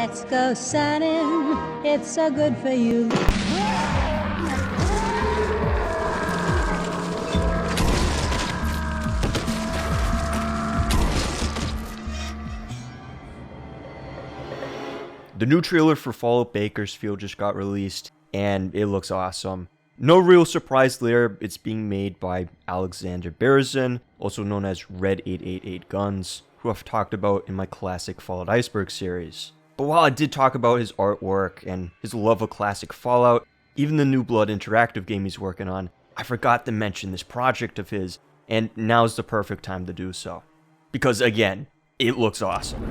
Let's go sunning, it's so good for you. The new trailer for Fallout Bakersfield just got released, and it looks awesome. No real surprise there, it's being made by Alexander Berezin, also known as Red 888 Guns, who I've talked about in my classic Fallout Iceberg series. But while I did talk about his artwork and his love of classic Fallout, even the New Blood interactive game he's working on, I forgot to mention this project of his, and now's the perfect time to do so. Because again, it looks awesome.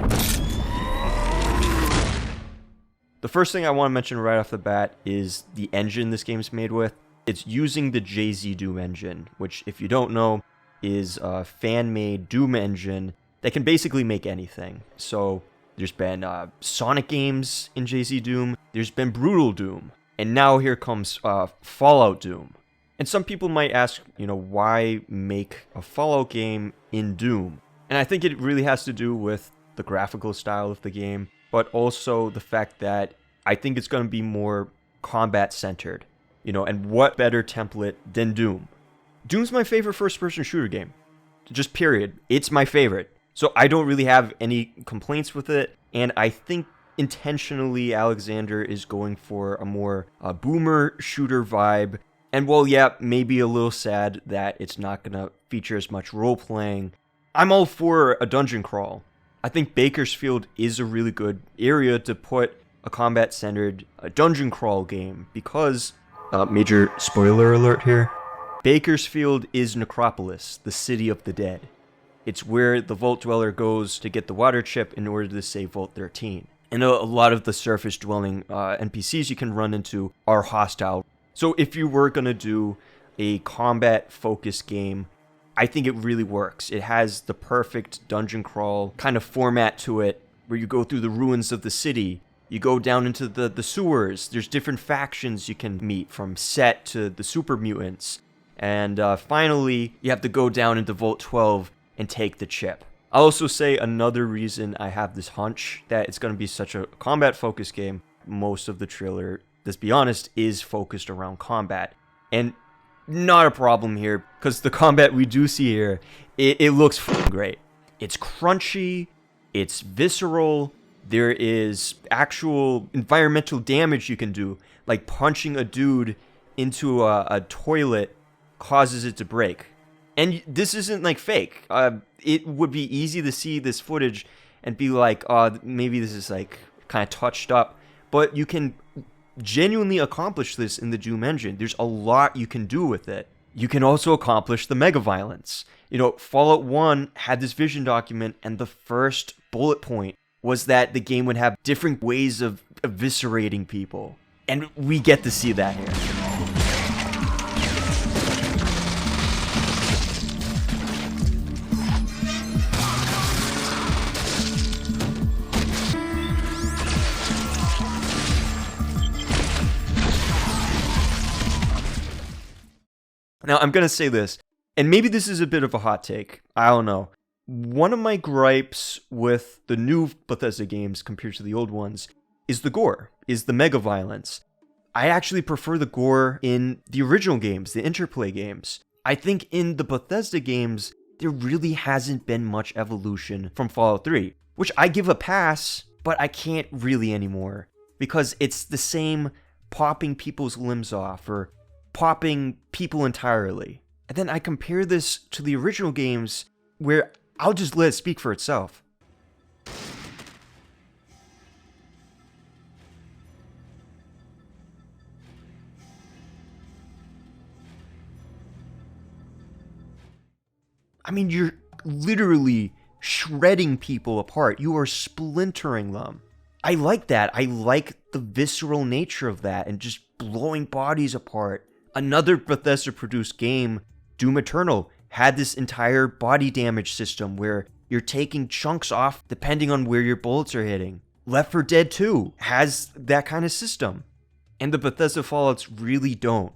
The first thing I want to mention right off the bat is the engine this game's made with. It's using the JZ Doom engine, which, if you don't know, is a fan-made Doom engine that can basically make anything. So there's been Sonic games in JZ Doom, there's been Brutal Doom, and now here comes Fallout Doom. And some people might ask, why make a Fallout game in Doom? And I think it really has to do with the graphical style of the game, but also the fact that I think it's going to be more combat centered, and what better template than Doom? Doom's my favorite first-person shooter game, just period. It's my favorite, so I don't really have any complaints with it, and I think intentionally Alexander is going for a more boomer shooter vibe, and while yeah, maybe a little sad that it's not going to feature as much role-playing, I'm all for a dungeon crawl. I think Bakersfield is a really good area to put a combat-centered dungeon crawl game because, major spoiler alert here, Bakersfield is Necropolis, the city of the dead. It's where the Vault Dweller goes to get the water chip in order to save Vault 13. And a lot of the surface-dwelling NPCs you can run into are hostile. So if you were going to do a combat-focused game, I think it really works. It has the perfect dungeon crawl kind of format to it, where you go through the ruins of the city, you go down into the sewers, there's different factions you can meet, from Set to the super mutants, and finally, you have to go down into Vault 12 and take the chip. I'll also say another reason I have this hunch that it's going to be such a combat-focused game, most of the trailer, let's be honest, is focused around combat. And not a problem here, because the combat we do see here, it looks great. It's crunchy, it's visceral, there is actual environmental damage you can do, like punching a dude into a toilet causes it to break. And this isn't like fake. It would be easy to see this footage and be like, maybe this is like kind of touched up, but you can genuinely accomplish this in the Doom engine. There's a lot you can do with it. You can also accomplish the mega violence. Fallout 1 had this vision document, and the first bullet point was that the game would have different ways of eviscerating people. And we get to see that here. Now, I'm going to say this, and maybe this is a bit of a hot take. I don't know. One of my gripes with the new Bethesda games compared to the old ones is the gore, is the mega violence. I actually prefer the gore in the original games, the Interplay games. I think in the Bethesda games, there really hasn't been much evolution from Fallout 3, which I give a pass, but I can't really anymore, because it's the same popping people's limbs off, or popping people entirely. And then I compare this to the original games, where I'll just let it speak for itself. I mean, you're literally shredding people apart. You are splintering them. I like that. I like the visceral nature of that and just blowing bodies apart. Another Bethesda-produced game, Doom Eternal, had this entire body damage system where you're taking chunks off depending on where your bullets are hitting. Left 4 Dead 2 has that kind of system. And the Bethesda Fallouts really don't.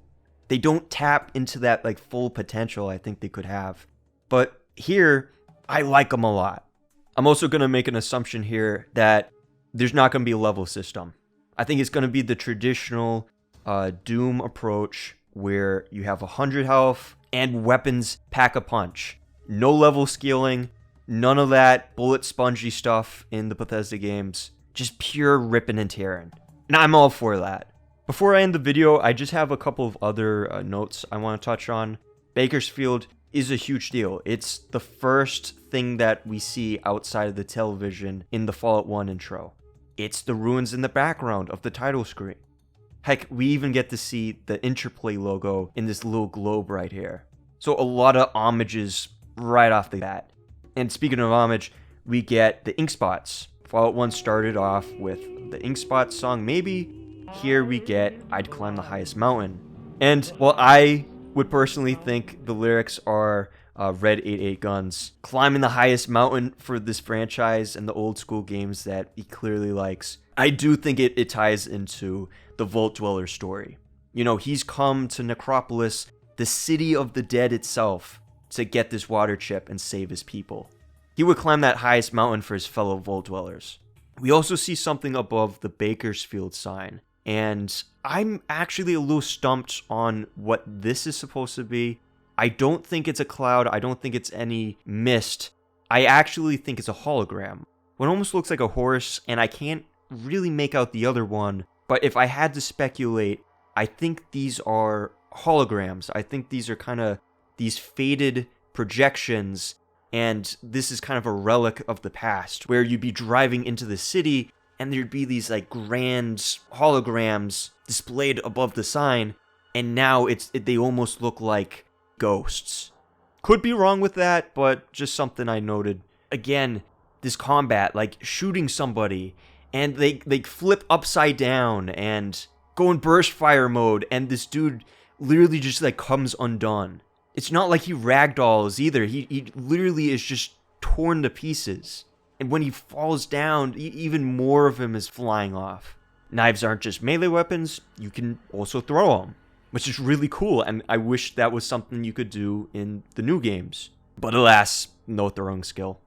They don't tap into that full potential I think they could have. But here, I like them a lot. I'm also going to make an assumption here that there's not going to be a level system. I think it's going to be the traditional Doom approach where you have 100 health and weapons pack a punch. No level scaling, none of that bullet spongy stuff in the Bethesda games. Just pure ripping and tearing. And I'm all for that. Before I end the video, I just have a couple of other notes I want to touch on. Bakersfield is a huge deal. It's the first thing that we see outside of the television in the Fallout 1 intro. It's the ruins in the background of the title screen. Heck, we even get to see the Interplay logo in this little globe right here. So a lot of homages right off the bat. And speaking of homage, we get the ink spots. Fallout 1 started off with the ink spots song, maybe. Here we get I'd Climb the Highest Mountain. And while I would personally think the lyrics are Red 88 Guns climbing the highest mountain for this franchise and the old school games that he clearly likes, I do think it ties into the Vault Dweller story. You know, he's come to Necropolis, the city of the dead itself, to get this water chip and save his people. He would climb that highest mountain for his fellow Vault Dwellers. We also see something above the Bakersfield sign, and I'm actually a little stumped on what this is supposed to be. I don't think it's a cloud. I don't think it's any mist. I actually think it's a hologram. One almost looks like a horse, and I can't really make out the other one. But if I had to speculate, I think these are holograms. I think these are kind of these faded projections, and this is kind of a relic of the past, where you'd be driving into the city, and there'd be these like grand holograms displayed above the sign, and now they almost look like ghosts. Could be wrong with that, but just something I noted. Again, this combat, like shooting somebody, and they flip upside down and go in burst fire mode, and this dude literally just like comes undone. It's not like he ragdolls either. He literally is just torn to pieces. And when he falls down, even more of him is flying off. Knives aren't just melee weapons, you can also throw them, which is really cool, and I wish that was something you could do in the new games. But alas, no throwing skill.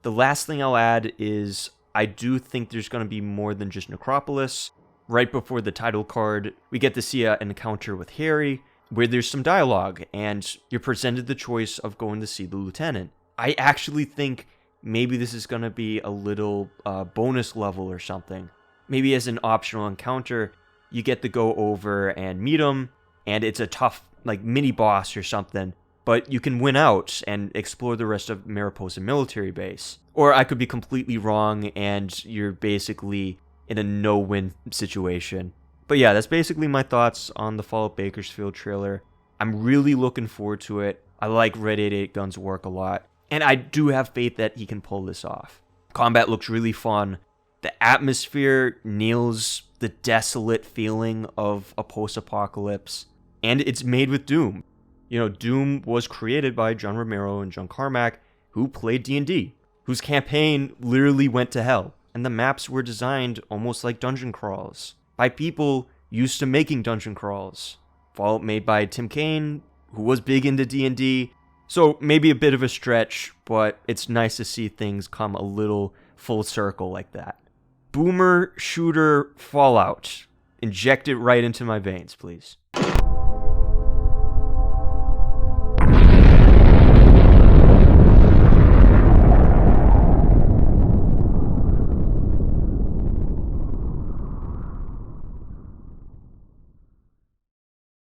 The last thing I'll add is I do think there's going to be more than just Necropolis. Right before the title card, we get to see an encounter with Harry, where there's some dialogue, and you're presented the choice of going to see the lieutenant. I actually think maybe this is going to be a little bonus level or something. Maybe as an optional encounter, you get to go over and meet him, and it's a tough like mini boss or something, but you can win out and explore the rest of Mariposa military base. Or I could be completely wrong, and you're basically in a no-win situation. But yeah, that's basically my thoughts on the Fallout Bakersfield trailer. I'm really looking forward to it. I like Red 88 Gun's work a lot, and I do have faith that he can pull this off. Combat looks really fun. The atmosphere nails the desolate feeling of a post-apocalypse, and it's made with Doom. You know, Doom was created by John Romero and John Carmack, who played D&D, whose campaign literally went to hell, and the maps were designed almost like dungeon crawls by people used to making dungeon crawls. Fallout made by Tim Kaine, who was big into D&D, so maybe a bit of a stretch, but it's nice to see things come a little full circle like that. Boomer shooter Fallout. Inject it right into my veins, please.